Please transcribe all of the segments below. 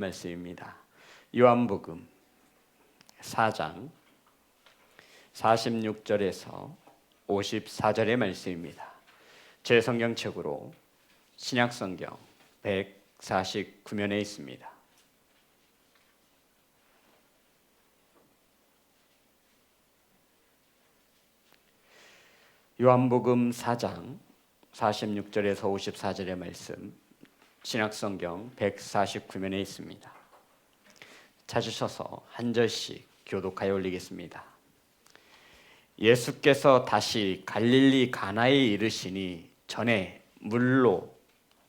말씀입니다. 요한복음 4장 46절에서 54절의 말씀입니다. 제 성경책으로 신약성경 149면에 있습니다. 요한복음 4장 46절에서 54절의 말씀, 신약성경 149면에 있습니다. 찾으셔서 한 절씩 교독하여 올리겠습니다. 예수께서 다시 갈릴리 가나에 이르시니 전에 물로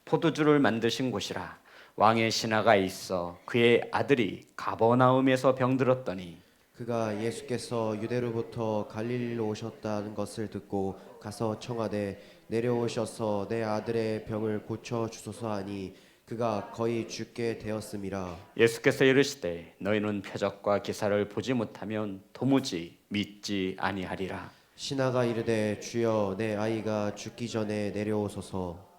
포도주를 만드신 곳이라. 왕의 신하가 있어 그의 아들이 가버나움에서 병들었더니 그가 예수께서 유대로부터 갈릴리로 오셨다는 것을 듣고 가서 청하되 내려오셔서 내 아들의 병을 고쳐 주소서 하니 그가 거의 죽게 되었음이라. 예수께서 이르시되 너희는 표적과 기사를 보지 못하면 도무지 믿지 아니하리라. 신하가 이르되 주여 내 아이가 죽기 전에 내려오소서.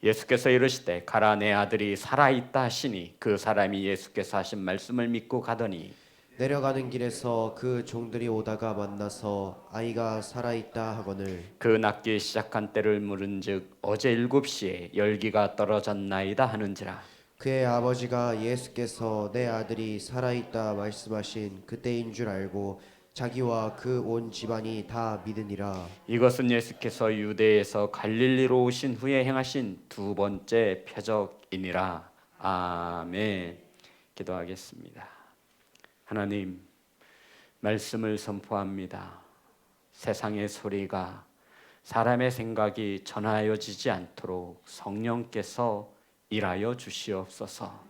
예수께서 이르시되 가라, 내 아들이 살아있다 하시니 그 사람이 예수께서 하신 말씀을 믿고 가더니 내려가는 길에서 그 종들이 오다가 만나서 아이가 살아있다 하거늘 그 낫기 시작한 때를 물은즉 어제 7시에 열기가 떨어졌나이다 하는지라. 그의 아버지가 예수께서 내 아들이 살아있다 말씀하신 그때인 줄 알고 자기와 그 온 집안이 다 믿으니라. 이것은 예수께서 유대에서 갈릴리로 오신 후에 행하신 두 번째 표적이니라. 아멘. 기도하겠습니다. 하나님, 말씀을 선포합니다. 세상의 소리가 사람의 생각이 전하여지지 않도록 성령께서 일하여 주시옵소서.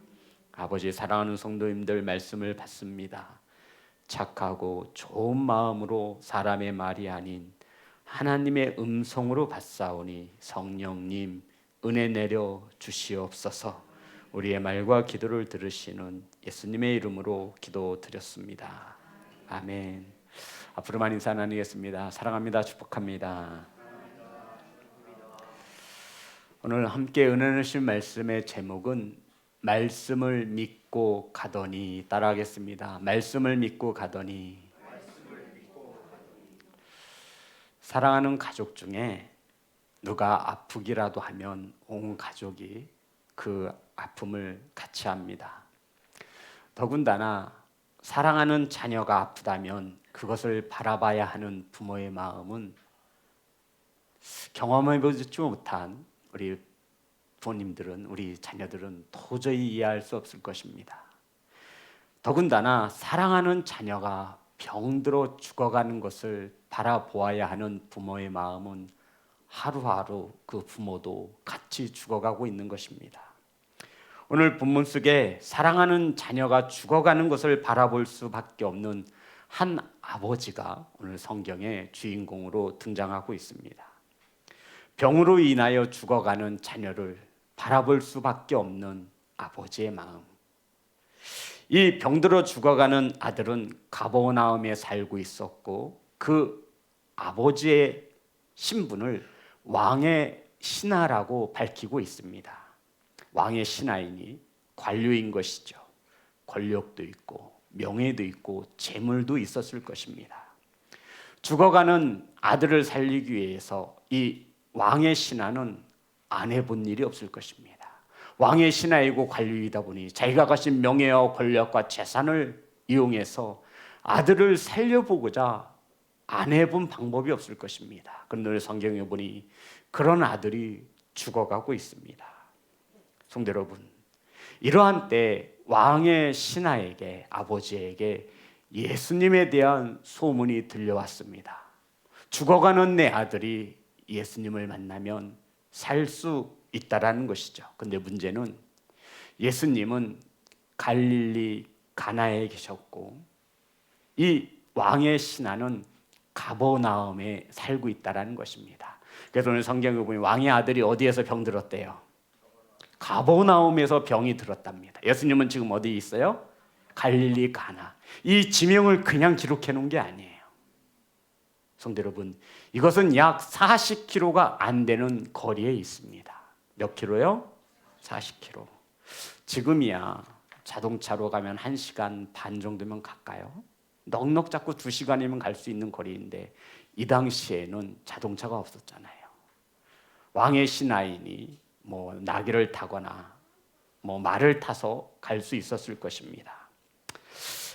아버지, 사랑하는 성도님들 말씀을 받습니다. 착하고 좋은 마음으로 사람의 말이 아닌 하나님의 음성으로 받사오니 성령님 은혜 내려 주시옵소서. 우리의 말과 기도를 들으시는 예수님의 이름으로 기도드렸습니다. 아멘. 앞으로만 인사 나누겠습니다. 사랑합니다. 축복합니다. 오늘 함께 은혜 나누실 말씀의 제목은 말씀을 믿고 가더니, 따라하겠습니다. 말씀을 믿고 가더니. 사랑하는 가족 중에 누가 아프기라도 하면 온 가족이 그 아픔을 같이 합니다. 더군다나 사랑하는 자녀가 아프다면 그것을 바라봐야 하는 부모의 마음은 경험해보지 못한 우리 부모님들은, 우리 자녀들은 도저히 이해할 수 없을 것입니다. 더군다나 사랑하는 자녀가 병들어 죽어가는 것을 바라보아야 하는 부모의 마음은 하루하루 그 부모도 같이 죽어가고 있는 것입니다. 오늘 본문 속에 사랑하는 자녀가 죽어가는 것을 바라볼 수밖에 없는 한 아버지가 오늘 성경의 주인공으로 등장하고 있습니다. 병으로 인하여 죽어가는 자녀를 바라볼 수밖에 없는 아버지의 마음. 이 병들어 죽어가는 아들은 가버나움에 살고 있었고 그 아버지의 신분을 왕의 신하라고 밝히고 있습니다. 왕의 신하이니 관료인 것이죠. 권력도 있고 명예도 있고 재물도 있었을 것입니다. 죽어가는 아들을 살리기 위해서 이 왕의 신하는 안 해본 일이 없을 것입니다. 왕의 신하이고 관료이다 보니 자기가 가진 명예와 권력과 재산을 이용해서 아들을 살려보고자 안 해본 방법이 없을 것입니다. 그런데 성경에 보니 그런 아들이 죽어가고 있습니다. 성도 여러분, 이러한 때 왕의 신하에게, 아버지에게 예수님에 대한 소문이 들려왔습니다. 죽어가는 내 아들이 예수님을 만나면 살 수 있다라는 것이죠. 근데 문제는 예수님은 갈릴리 가나에 계셨고 이 왕의 신하는 가버나움에 살고 있다라는 것입니다. 그래서 오늘 성경에 보면 왕의 아들이 어디에서 병들었대요? 가버나움에서 병이 들었답니다. 예수님은 지금 어디 있어요? 갈릴리 가나. 이 지명을 그냥 기록해 놓은 게 아니에요. 성도 여러분, 이것은 약 40km가 안 되는 거리에 있습니다. 몇 킬로요? 40km. 지금이야 자동차로 가면 1시간 반 정도면 갈까요? 넉넉 잡고 2시간이면 갈 수 있는 거리인데 이 당시에는 자동차가 없었잖아요. 왕의 신하인이 뭐 나귀를 타거나 뭐 말을 타서 갈 수 있었을 것입니다.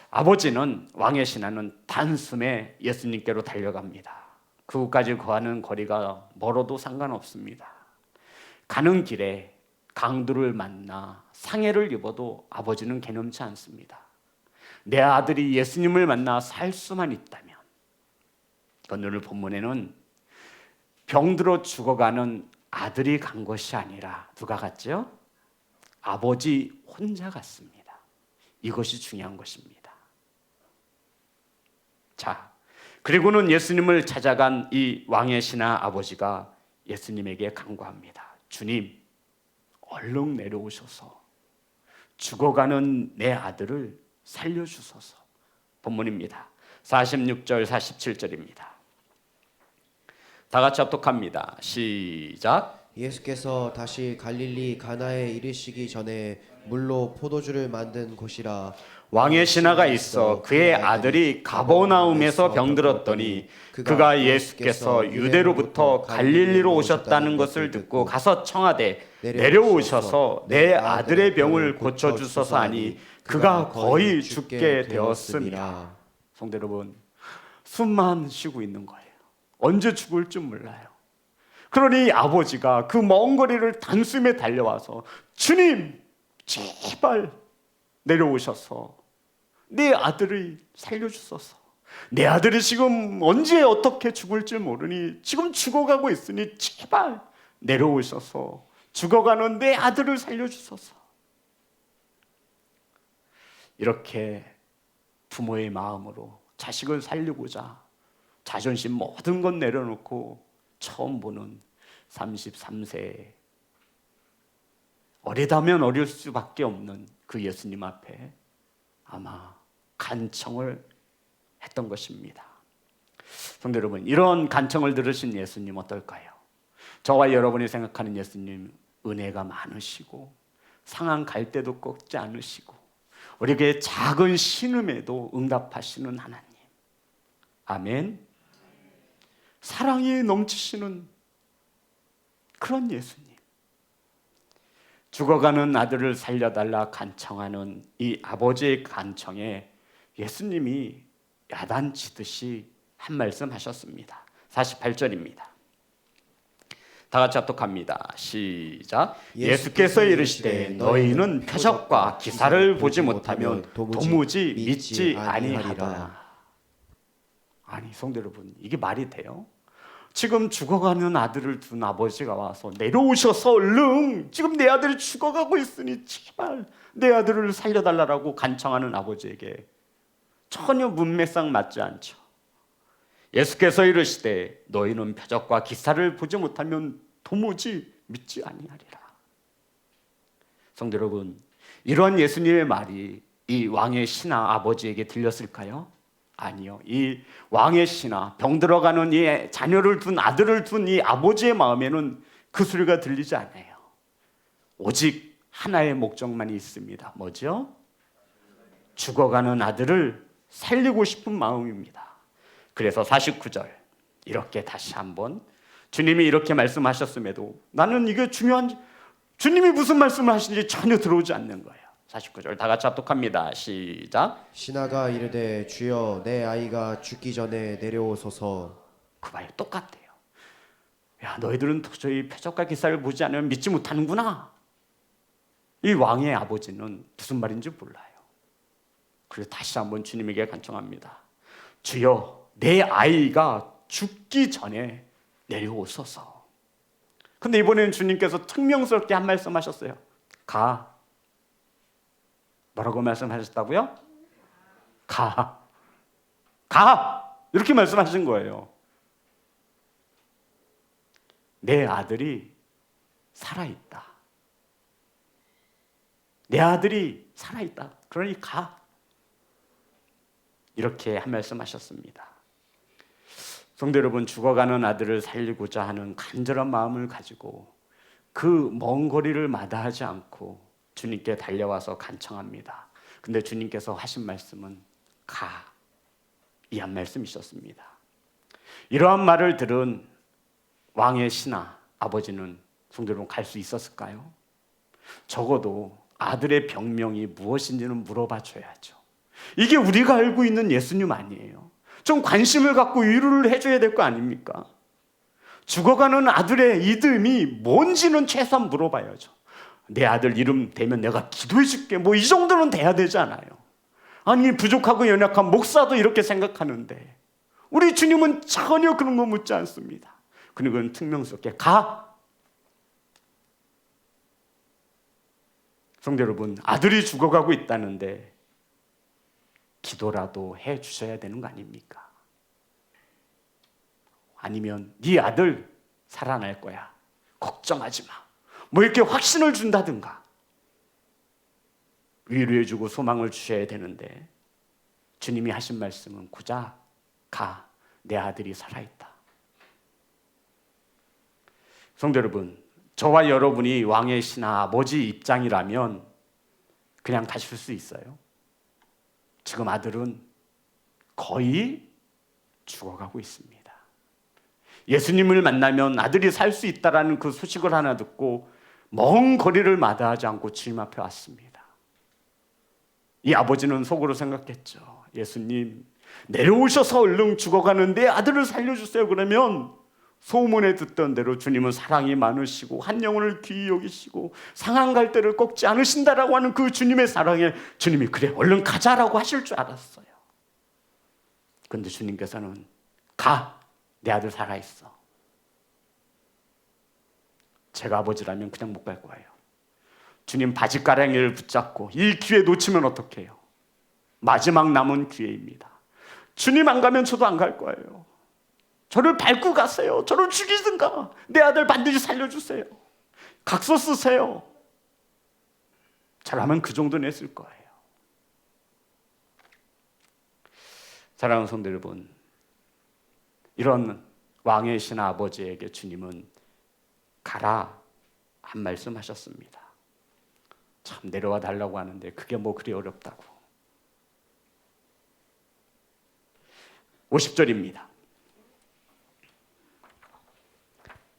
아버지는 왕의 신하는 단숨에 예수님께로 달려갑니다. 그곳까지 가는 거리가 멀어도 상관없습니다. 가는 길에 강도를 만나 상해를 입어도 아버지는 개념치 않습니다. 내 아들이 예수님을 만나 살 수만 있다면. 오늘 본문에는 병들어 죽어가는 아들이 간 것이 아니라 누가 갔죠? 아버지 혼자 갔습니다. 이것이 중요한 것입니다. 자, 그리고는 예수님을 찾아간 이 왕의 신하 아버지가 예수님에게 간구합니다. 주님, 얼른 내려오셔서 죽어가는 내 아들을 살려주소서. 본문입니다. 46절 47절입니다. 다 같이 합독합니다. 시작. 예수께서 다시 갈릴리 가나에 이르시기 전에 물로 포도주를 만든 곳이라. 왕의 신하가 있어 그의 아들이 가버나움에서 병들었더니 그가 예수께서 유대로부터 갈릴리로 오셨다는 것을 듣고 가서 청하되 내려오셔서 내 아들의 병을 고쳐주소서 하니 그가 거의 죽게 되었습니다. 성도 여러분, 숨만 쉬고 있는 거예요. 언제 죽을 줄 몰라요. 그러니 아버지가 그 먼 거리를 단숨에 달려와서 주님 제발 내려오셔서 내 아들을 살려주소서. 내 아들이 지금 언제 어떻게 죽을지 모르니 지금 죽어가고 있으니 제발 내려오셔서 죽어가는 내 아들을 살려주소서. 이렇게 부모의 마음으로 자식을 살리고자 자존심 모든 것 내려놓고 처음 보는 33세 어리다면 어릴 수밖에 없는 그 예수님 앞에 아마 간청을 했던 것입니다. 성도 여러분, 이런 간청을 들으신 예수님 어떨까요? 저와 여러분이 생각하는 예수님 은혜가 많으시고 상한 갈 때도 꺾지 않으시고 우리에게 작은 신음에도 응답하시는 하나님. 아멘. 사랑이 넘치시는 그런 예수님. 죽어가는 아들을 살려달라 간청하는 이 아버지의 간청에 예수님이 야단치듯이 한 말씀 하셨습니다. 48절입니다. 다 같이 합독합니다. 시작. 예수께서 이르시되 너희는 표적과 기사를 보지 못하면 도무지 믿지 아니하리라. 아니 성도 여러분, 이게 말이 돼요? 지금 죽어가는 아들을 둔 아버지가 와서 내려오셔서 얼른 지금 내 아들이 죽어가고 있으니 제발 내 아들을 살려달라고 간청하는 아버지에게 전혀 문맥상 맞지 않죠. 예수께서 이르시되 너희는 표적과 기사를 보지 못하면 도무지 믿지 아니하리라. 성도 여러분, 이런 예수님의 말이 이 왕의 신하 아버지에게 들렸을까요? 아니요. 이 왕의 신하, 병들어가는 이 자녀를 둔 아들을 둔 이 아버지의 마음에는 그 소리가 들리지 않아요. 오직 하나의 목적만이 있습니다. 뭐죠? 죽어가는 아들을 살리고 싶은 마음입니다. 그래서 49절 이렇게 다시 한번 주님이 이렇게 말씀하셨음에도 나는 이게 중요한, 주님이 무슨 말씀을 하시는지 전혀 들어오지 않는 거예요. 49절 다 같이 합독합니다. 시작. 신하가 이르되 주여 내 아이가 죽기 전에 내려오소서. 그 말 똑같대요. 야, 너희들은 도저히 표적과 기사를 보지 않으면 믿지 못하는구나. 이 왕의 아버지는 무슨 말인지 몰라요. 그래서 다시 한번 주님에게 간청합니다. 주여 내 아이가 죽기 전에 내려오소서. 근데 이번에는 주님께서 특명스럽게 한 말씀 하셨어요. 가. 뭐라고 말씀하셨다고요? 가. 이렇게 말씀하신 거예요. 내 아들이 살아있다. 내 아들이 살아있다. 그러니 가. 이렇게 한 말씀 하셨습니다. 성도 여러분, 죽어가는 아들을 살리고자 하는 간절한 마음을 가지고 그 먼 거리를 마다하지 않고 주님께 달려와서 간청합니다. 근데 주님께서 하신 말씀은 가, 이 한 말씀이셨습니다. 이러한 말을 들은 왕의 신하 아버지는 성도 여러분 갈 수 있었을까요? 적어도 아들의 병명이 무엇인지는 물어봐 줘야죠. 이게 우리가 알고 있는 예수님 아니에요. 좀 관심을 갖고 위로를 해줘야 될 거 아닙니까? 죽어가는 아들의 이름이 뭔지는 최소한 물어봐야죠. 내 아들 이름 되면 내가 기도해 줄게, 뭐 이 정도는 돼야 되지 않아요? 아니, 부족하고 연약한 목사도 이렇게 생각하는데 우리 주님은 전혀 그런 거 묻지 않습니다. 그리고는 퉁명스럽게 가. 성도 여러분, 아들이 죽어가고 있다는데 기도라도 해 주셔야 되는 거 아닙니까? 아니면 네 아들 살아날 거야, 걱정하지 마, 뭐 이렇게 확신을 준다든가 위로해주고 소망을 주셔야 되는데 주님이 하신 말씀은 고작 가, 내 아들이 살아있다. 성도 여러분, 저와 여러분이 왕의 신하 아버지 입장이라면 그냥 가실 수 있어요? 지금 아들은 거의 죽어가고 있습니다. 예수님을 만나면 아들이 살 수 있다라는 그 소식을 하나 듣고 먼 거리를 마다하지 않고 주님 앞에 왔습니다. 이 아버지는 속으로 생각했죠. 예수님, 내려오셔서 얼른 죽어가는 내 아들을 살려주세요. 그러면 소문에 듣던 대로 주님은 사랑이 많으시고 한 영혼을 귀히 여기시고 상한 갈대를 꺾지 않으신다라고 하는 그 주님의 사랑에 주님이 그래 얼른 가자라고 하실 줄 알았어요. 그런데 주님께서는 가, 내 아들 살아있어. 제가 아버지라면 그냥 못 갈 거예요. 주님 바지가랑이를 붙잡고 이 기회 놓치면 어떡해요? 마지막 남은 기회입니다. 주님 안 가면 저도 안 갈 거예요. 저를 밟고 가세요. 저를 죽이든가 내 아들 반드시 살려주세요. 각서 쓰세요. 잘하면 그 정도는 했을 거예요. 사랑하는 성도 여러분, 이런 왕의 신하 아버지에게 주님은 가라 한 말씀 하셨습니다. 참 내려와 달라고 하는데 그게 뭐 그리 어렵다고. 50절입니다.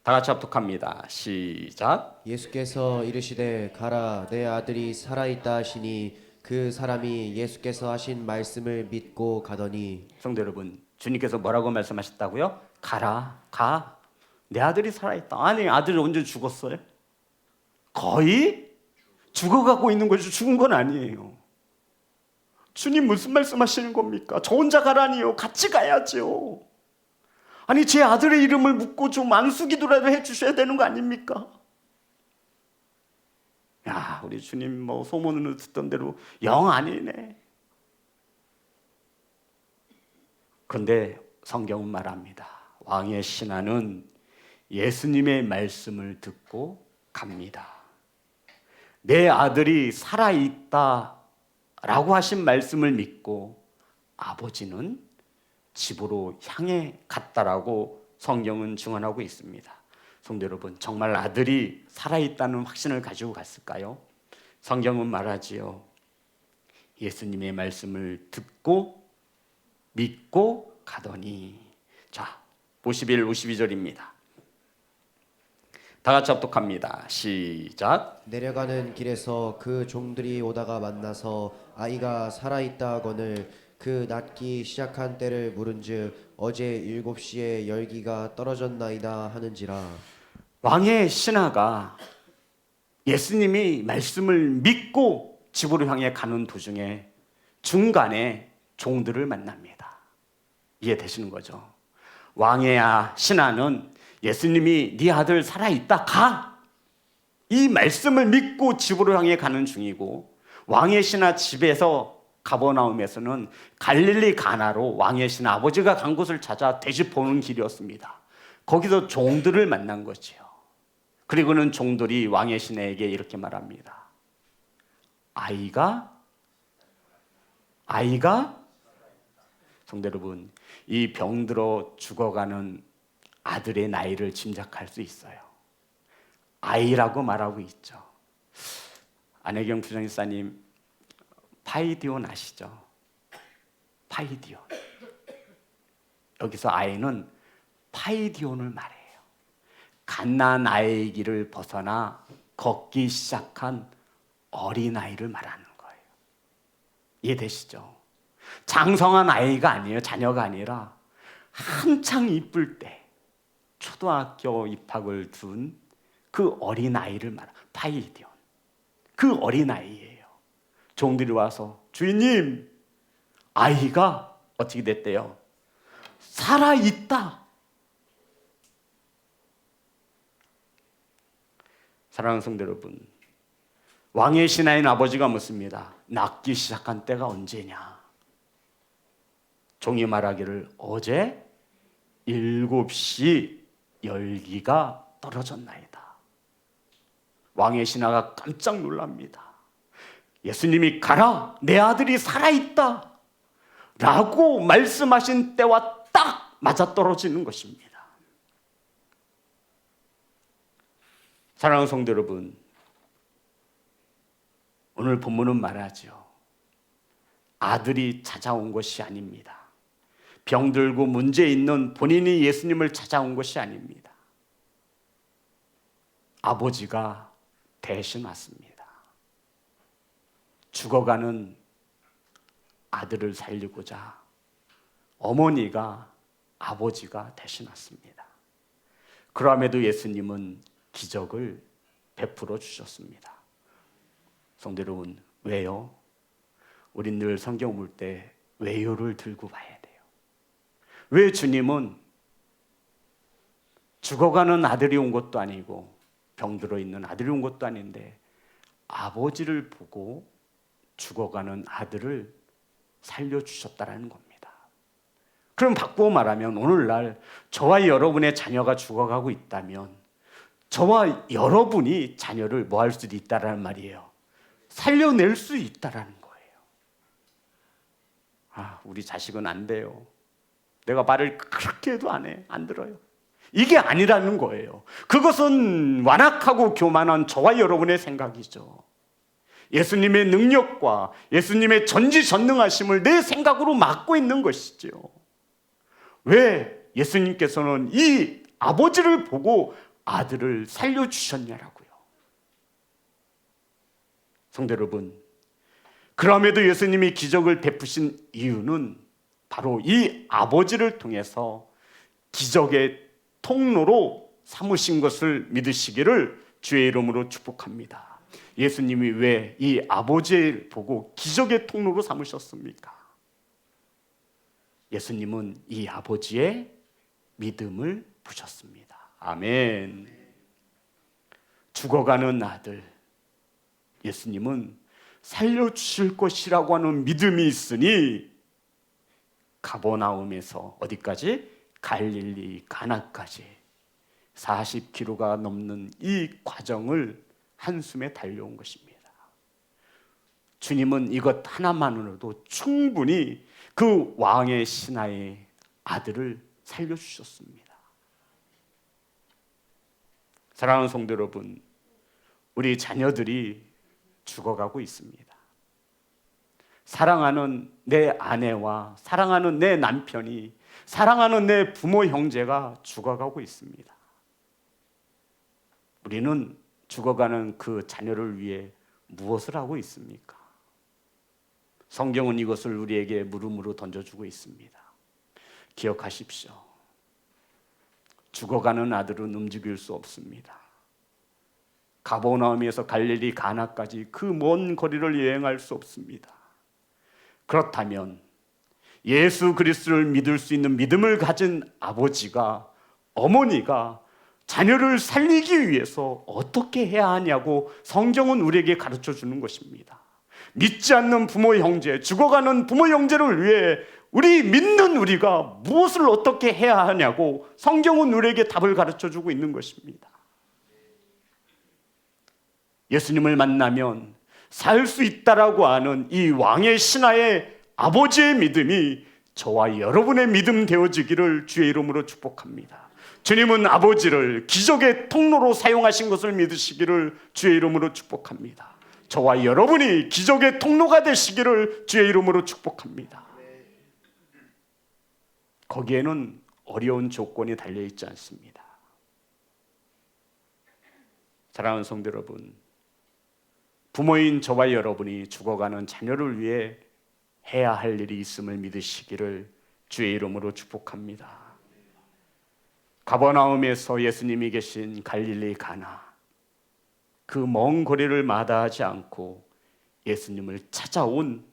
다 같이 합독합니다. 시작. 예수께서 이르시되 가라, 내 아들이 살아있다 하시니 그 사람이 예수께서 하신 말씀을 믿고 가더니. 성도 여러분, 주님께서 뭐라고 말씀하셨다고요? 가라, 가, 내 아들이 살아있다. 아니, 아들이 언제 죽었어요? 거의 죽어가고 있는 거죠. 죽은 건 아니에요. 주님 무슨 말씀하시는 겁니까? 저 혼자 가라니요. 같이 가야죠. 아니, 제 아들의 이름을 묻고 좀 안수기도라도 해주셔야 되는 거 아닙니까? 야, 우리 주님 뭐 소문으로 듣던 대로 영 아니네. 그런데 성경은 말합니다. 왕의 신하는 예수님의 말씀을 듣고 갑니다. 내 아들이 살아있다 라고 하신 말씀을 믿고 아버지는 집으로 향해 갔다라고 성경은 증언하고 있습니다. 성도 여러분, 정말 아들이 살아있다는 확신을 가지고 갔을까요? 성경은 말하지요. 예수님의 말씀을 듣고 믿고 가더니. 자, 51, 52절입니다. 다 같이 합독합니다. 시작. 내려가는 길에서 그 종들이 오다가 만나서 아이가 살아있다 하거늘 그 낫기 시작한 때를 물은즉 어제 7시에 열기가 떨어졌나이다 하는지라. 왕의 신하가 예수님이 말씀을 믿고 집으로 향해 가는 도중에 중간에 종들을 만납니다. 이해되시는 거죠? 왕의 신하는 예수님이 네 아들 살아있다 가, 이 말씀을 믿고 집으로 향해 가는 중이고, 왕의 신하 집에서 가버나움에서는 갈릴리 가나로 왕의 신하 아버지가 간 곳을 찾아 되짚어오는 길이었습니다. 거기서 종들을 만난 거지요. 그리고는 종들이 왕의 신하에게 이렇게 말합니다. 아이가 성도 여러분, 이 병들어 죽어가는 아들의 나이를 짐작할 수 있어요. 아이라고 말하고 있죠. 안혜경 부장집사님 파이디온 아시죠? 파이디온. 여기서 아이는 파이디온을 말해요. 갓난 아이기를 벗어나 걷기 시작한 어린아이를 말하는 거예요. 이해되시죠? 장성한 아이가 아니에요. 자녀가 아니라 한창 이쁠 때 초등학교 입학을 둔 그 어린아이를 말하 파이디온. 그 어린아이예요. 종들이 와서 주인님, 아이가 어떻게 됐대요? 살아있다. 사랑하는 성도 여러분, 왕의 신하인 아버지가 묻습니다. 낫기 시작한 때가 언제냐? 종이 말하기를 어제 7시 열기가 떨어졌나이다. 왕의 신하가 깜짝 놀랍니다. 예수님이 가라, 내 아들이 살아있다 라고 말씀하신 때와 딱 맞아떨어지는 것입니다. 사랑하는 성도 여러분, 오늘 본문은 말하죠. 아들이 찾아온 것이 아닙니다. 병들고 문제 있는 본인이 예수님을 찾아온 것이 아닙니다. 아버지가 대신 왔습니다. 죽어가는 아들을 살리고자 어머니가, 아버지가 대신 왔습니다. 그럼에도 예수님은 기적을 베풀어 주셨습니다. 성도 여러분, 왜요? 우린 늘 성경 볼 때 왜요를 들고 봐야 돼요. 왜 주님은 죽어가는 아들이 온 것도 아니고 병들어 있는 아들이 온 것도 아닌데 아버지를 보고 죽어가는 아들을 살려주셨다라는 겁니다. 그럼 바꾸어 말하면 오늘날 저와 여러분의 자녀가 죽어가고 있다면 저와 여러분이 자녀를 뭐 할 수도 있다라는 말이에요. 살려낼 수 있다라는 거예요. 우리 자식은 안 돼요. 내가 말을 그렇게 해도 안 해. 안 들어요. 이게 아니라는 거예요. 그것은 완악하고 교만한 저와 여러분의 생각이죠. 예수님의 능력과 예수님의 전지전능하심을 내 생각으로 막고 있는 것이죠. 왜 예수님께서는 이 아버지를 보고 아들을 살려주셨냐라고요. 성도 여러분, 그럼에도 예수님이 기적을 베푸신 이유는 바로 이 아버지를 통해서 기적의 통로로 삼으신 것을 믿으시기를 주의 이름으로 축복합니다. 예수님이 왜 이 아버지를 보고 기적의 통로로 삼으셨습니까? 예수님은 이 아버지의 믿음을 보셨습니다. 아멘. 죽어가는 아들, 예수님은 살려주실 것이라고 하는 믿음이 있으니 가버나움에서 어디까지? 갈릴리 가나까지 40km가 넘는 이 과정을 한숨에 달려온 것입니다. 주님은 이것 하나만으로도 충분히 그 왕의 신하의 아들을 살려주셨습니다. 사랑하는 성도 여러분, 우리 자녀들이 죽어가고 있습니다. 사랑하는 내 아내와 사랑하는 내 남편이, 사랑하는 내 부모 형제가 죽어가고 있습니다. 우리는 죽어가는 그 자녀를 위해 무엇을 하고 있습니까? 성경은 이것을 우리에게 물음으로 던져주고 있습니다. 기억하십시오. 죽어가는 아들은 움직일 수 없습니다. 가버나움에서 갈릴리 가나까지 그 먼 거리를 여행할 수 없습니다. 그렇다면 예수 그리스도를 믿을 수 있는 믿음을 가진 아버지가, 어머니가 자녀를 살리기 위해서 어떻게 해야 하냐고 성경은 우리에게 가르쳐 주는 것입니다. 믿지 않는 부모 형제, 죽어가는 부모 형제를 위해 우리 믿는 우리가 무엇을 어떻게 해야 하냐고 성경은 우리에게 답을 가르쳐 주고 있는 것입니다. 예수님을 만나면 살 수 있다라고 아는 이 왕의 신하의 아버지의 믿음이 저와 여러분의 믿음 되어지기를 주의 이름으로 축복합니다. 주님은 아버지를 기적의 통로로 사용하신 것을 믿으시기를 주의 이름으로 축복합니다. 저와 여러분이 기적의 통로가 되시기를 주의 이름으로 축복합니다. 거기에는 어려운 조건이 달려있지 않습니다. 사랑하는 성도 여러분, 부모인 저와 여러분이 죽어가는 자녀를 위해 해야 할 일이 있음을 믿으시기를 주의 이름으로 축복합니다. 가버나움에서 예수님이 계신 갈릴리 가나, 그 먼 거리를 마다하지 않고 예수님을 찾아온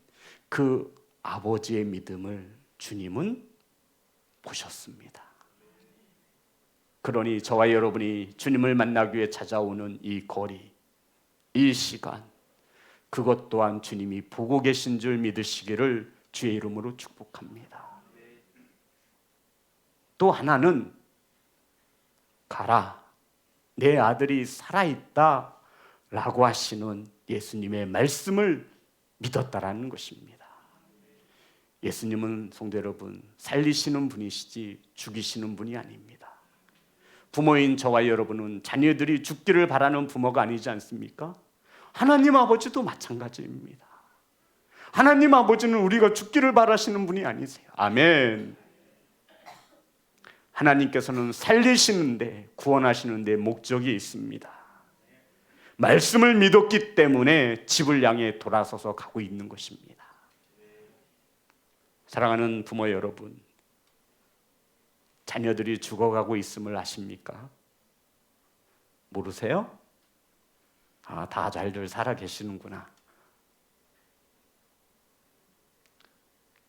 그 아버지의 믿음을 주님은 보셨습니다. 그러니 저와 여러분이 주님을 만나기 위해 찾아오는 이 거리, 이 시간, 그것 또한 주님이 보고 계신 줄 믿으시기를 주의 이름으로 축복합니다. 또 하나는 가라, 내 아들이 살아있다 라고 하시는 예수님의 말씀을 믿었다라는 것입니다. 예수님은 성도 여러분, 살리시는 분이시지 죽이시는 분이 아닙니다. 부모인 저와 여러분은 자녀들이 죽기를 바라는 부모가 아니지 않습니까? 하나님 아버지도 마찬가지입니다. 하나님 아버지는 우리가 죽기를 바라시는 분이 아니세요. 아멘. 하나님께서는 살리시는데, 구원하시는데 목적이 있습니다. 말씀을 믿었기 때문에 집을 향해 돌아서서 가고 있는 것입니다. 사랑하는 부모 여러분, 자녀들이 죽어가고 있음을 아십니까? 모르세요? 다 잘들 살아 계시는구나.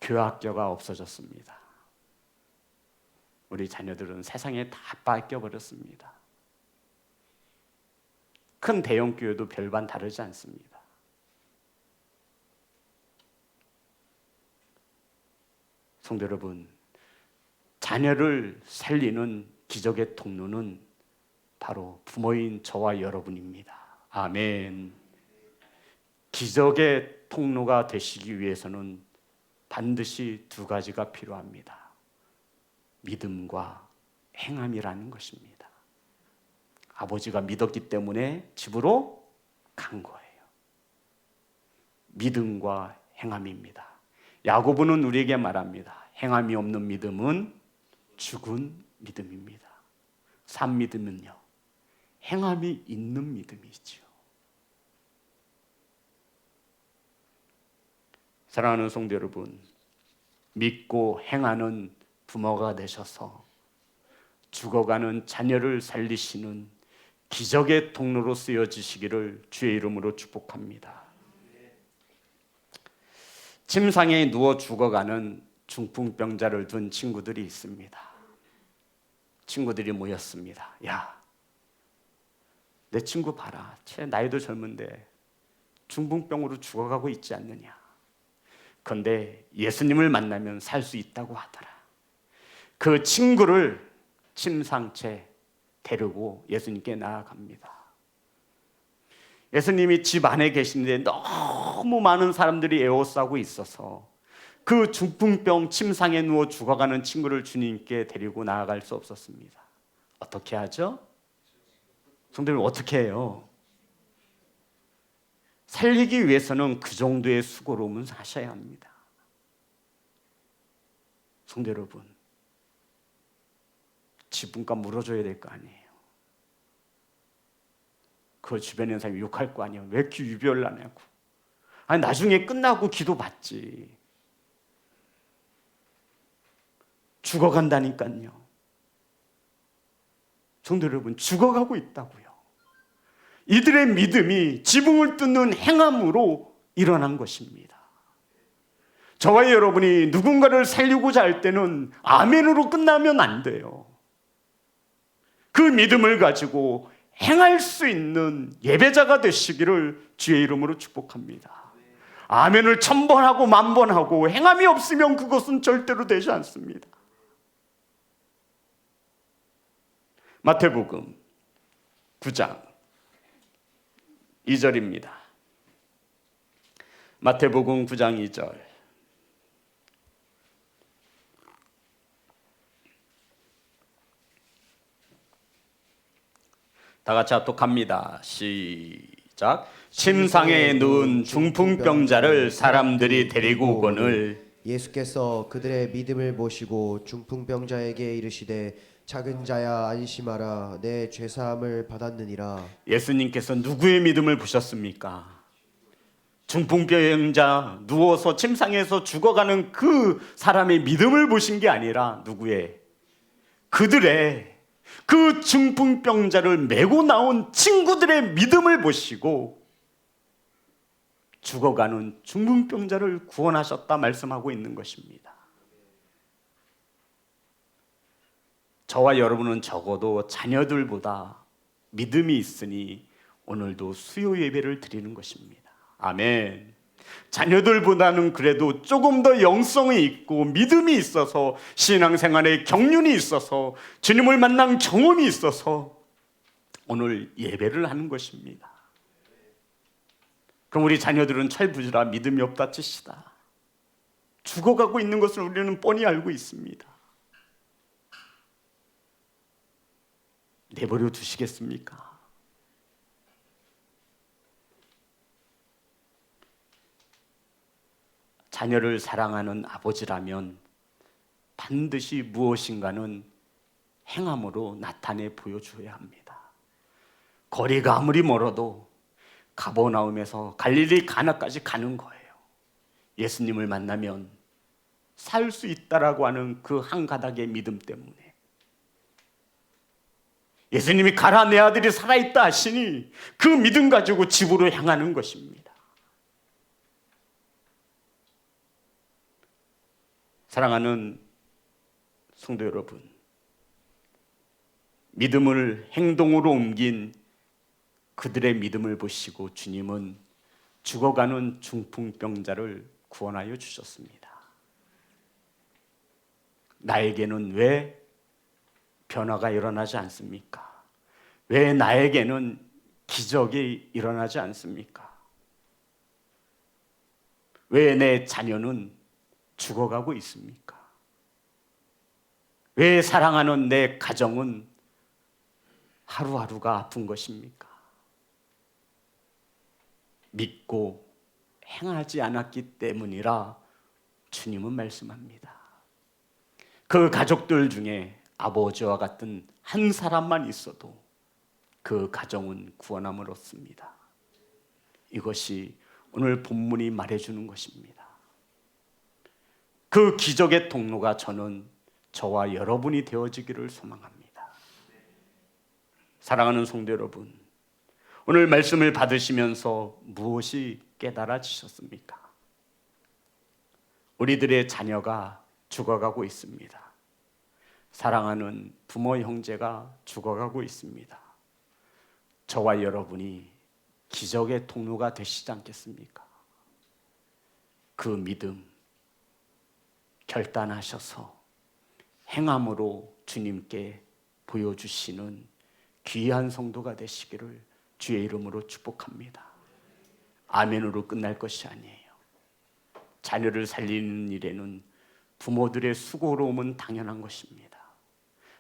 교학교가 없어졌습니다. 우리 자녀들은 세상에 다 뺏겨버렸습니다. 큰 대형 교회도 별반 다르지 않습니다. 성도 여러분, 자녀를 살리는 기적의 통로는 바로 부모인 저와 여러분입니다. 아멘. 기적의 통로가 되시기 위해서는 반드시 두 가지가 필요합니다. 믿음과 행함이라는 것입니다. 아버지가 믿었기 때문에 집으로 간 거예요. 믿음과 행함입니다. 야고보는 우리에게 말합니다. 행함이 없는 믿음은 죽은 믿음입니다. 산 믿음은요, 행함이 있는 믿음이지요. 사랑하는 성도 여러분, 믿고 행하는 부모가 되셔서 죽어가는 자녀를 살리시는 기적의 통로로 쓰여지시기를 주의 이름으로 축복합니다. 침상에 누워 죽어가는 중풍병자를 둔 친구들이 있습니다. 친구들이 모였습니다. 야, 내 친구 봐라. 쟤 나이도 젊은데 중풍병으로 죽어가고 있지 않느냐. 그런데 예수님을 만나면 살 수 있다고 하더라. 그 친구를 침상채 데리고 예수님께 나아갑니다. 예수님이 집 안에 계시는데 너무 많은 사람들이 에워싸고 있어서 그 중풍병 침상에 누워 죽어가는 친구를 주님께 데리고 나아갈 수 없었습니다. 어떻게 하죠? 성도님, 어떻게 해요? 살리기 위해서는 그 정도의 수고로움은 하셔야 합니다. 성도 여러분, 지분값 물어줘야 될 거 아니에요. 그 주변에 있는 사람이 욕할 거 아니에요. 왜 이렇게 유별나냐고. 아니, 나중에 끝나고 기도 받지. 죽어간다니까요. 성도 여러분, 죽어가고 있다고요. 이들의 믿음이 지붕을 뚫는 행함으로 일어난 것입니다. 저와 여러분이 누군가를 살리고자 할 때는 아멘으로 끝나면 안 돼요. 그 믿음을 가지고 행할 수 있는 예배자가 되시기를 주의 이름으로 축복합니다. 아멘을 1000번하고 10,000번하고 행함이 없으면 그것은 절대로 되지 않습니다. 마태복음 9장 2절입니다. 마태복음 9장 2절. 다 같이 합독합니다. 시작. 시작. 침상에 누운 중풍병자를 사람들이 데리고 오거늘 예수께서 그들의 믿음을 보시고 중풍병자에게 이르시되 작은 자야 안심하라 내 죄사함을 받았느니라. 예수님께서 누구의 믿음을 보셨습니까? 중풍병자 누워서 침상에서 죽어가는 그 사람의 믿음을 보신 게 아니라 누구의? 그들의 그 중풍병자를 메고 나온 친구들의 믿음을 보시고 죽어가는 중풍병자를 구원하셨다 말씀하고 있는 것입니다. 저와 여러분은 적어도 자녀들보다 믿음이 있으니 오늘도 수요 예배를 드리는 것입니다. 아멘. 자녀들보다는 그래도 조금 더 영성이 있고 믿음이 있어서 신앙생활에 경륜이 있어서 주님을 만난 경험이 있어서 오늘 예배를 하는 것입니다. 그럼 우리 자녀들은 철부지라 믿음이 없다 치시다. 죽어가고 있는 것을 우리는 뻔히 알고 있습니다. 내버려 두시겠습니까? 자녀를 사랑하는 아버지라면 반드시 무엇인가는 행함으로 나타내 보여줘야 합니다. 거리가 아무리 멀어도 가버나움에서 갈릴리 가나까지 가는 거예요. 예수님을 만나면 살 수 있다라고 하는 그 한 가닥의 믿음 때문에 예수님이 가라 내 아들이 살아있다 하시니 그 믿음 가지고 집으로 향하는 것입니다. 사랑하는 성도 여러분, 믿음을 행동으로 옮긴 그들의 믿음을 보시고 주님은 죽어가는 중풍병자를 구원하여 주셨습니다. 나에게는 왜 변화가 일어나지 않습니까? 왜 나에게는 기적이 일어나지 않습니까? 왜 내 자녀는 죽어가고 있습니까? 왜 사랑하는 내 가정은 하루하루가 아픈 것입니까? 믿고 행하지 않았기 때문이라 주님은 말씀합니다. 그 가족들 중에 아버지와 같은 한 사람만 있어도 그 가정은 구원함을 얻습니다. 이것이 오늘 본문이 말해주는 것입니다. 그 기적의 통로가 저와 여러분이 되어지기를 소망합니다. 사랑하는 성도 여러분, 오늘 말씀을 받으시면서 무엇이 깨달아지셨습니까? 우리들의 자녀가 죽어가고 있습니다. 사랑하는 부모 형제가 죽어가고 있습니다. 저와 여러분이 기적의 통로가 되시지 않겠습니까? 그 믿음 결단하셔서 행함으로 주님께 보여주시는 귀한 성도가 되시기를 주의 이름으로 축복합니다. 아멘으로 끝날 것이 아니에요. 자녀를 살리는 일에는 부모들의 수고로움은 당연한 것입니다.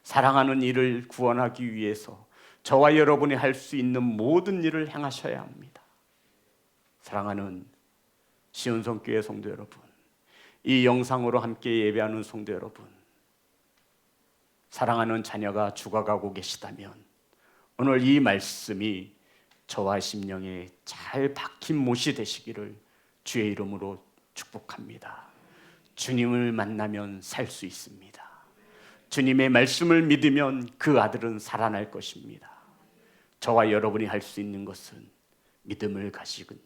사랑하는 이를 구원하기 위해서 저와 여러분이 할 수 있는 모든 일을 행하셔야 합니다. 사랑하는 시온성교회 성도 여러분, 이 영상으로 함께 예배하는 성도 여러분, 사랑하는 자녀가 죽어가고 계시다면 오늘 이 말씀이 저와 심령에 잘 박힌 못이 되시기를 주의 이름으로 축복합니다. 주님을 만나면 살 수 있습니다. 주님의 말씀을 믿으면 그 아들은 살아날 것입니다. 저와 여러분이 할 수 있는 것은 믿음을 가지고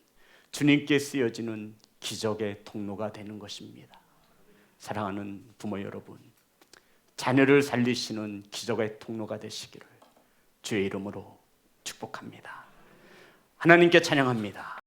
주님께 쓰여지는 기적의 통로가 되는 것입니다. 사랑하는 부모 여러분, 자녀를 살리시는 기적의 통로가 되시기를 주의 이름으로 축복합니다. 하나님께 찬양합니다.